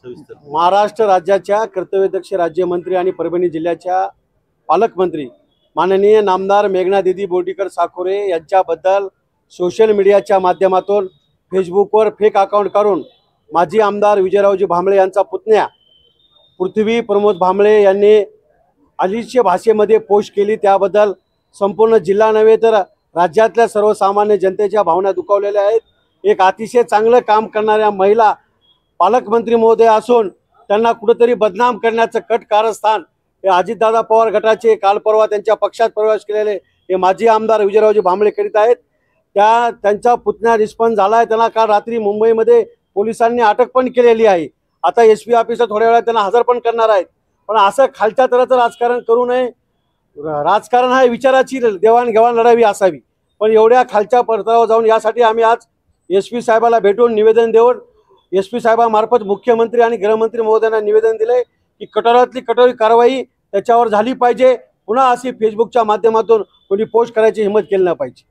सविस्तर. महाराष्ट्र राज्याच्या कर्तव्यदक्ष राज्यमंत्री आणि परभणी जिल्ह्याच्या पालकमंत्री माननीय नामदार मेघना दीदी बोर्डीकर साखोरे यांच्याबद्दल सोशल मीडियाच्या माध्यमातून फेसबुकवर फेक अकाउंट करून माजी आमदार विजयरावजी भांबळे यांचा पुतण्या पृथ्वी प्रमोद भांबळे यांनी अलिच्य भाषेमध्ये पोस्ट केली। त्याबद्दल संपूर्ण जिल्हा नव्हे तर राज्यातल्या सर्वसामान्य जनतेच्या भावना दुखावलेल्या आहेत। एक अतिशय चांगलं काम करणाऱ्या महिला पालकमंत्री महोदय असून त्यांना कुठेतरी बदनाम करण्याचं कट कारस्थान हे अजितदादा पवार गटाचे काल परवा त्यांच्या पक्षात प्रवेश केलेले हे माजी आमदार विजयरावजी भांबळे करीत आहेत। त्यांचा पुतण्या रिस्पॉन्स झाला आहे। त्यांना काल रात्री मुंबईमध्ये पोलिसांनी अटक पण केलेली आहे। आता एसपी ऑफिसला थोड्या वेळात त्यांना हजर पण करणार आहेत। पण असं खालच्या तराचं राजकारण करू नये। राजकारण हा विचाराची देवाणघेवाण लढावी असावी, पण एवढ्या खालच्या पडद्यावर जाऊन यासाठी आम्ही आज एसपी साहेबाला भेटून निवेदन देऊन एसपी साहेबांमार्फत मुख्यमंत्री आणि गृहमंत्री महोदयांना निवेदन दिले की कठोरातली कठोर कारवाई त्याच्यावर झाली पाहिजे। पुन्हा अशी फेसबुकच्या माध्यमातून कोणी पोस्ट करायची हिंमत केली नाही पाहिजे।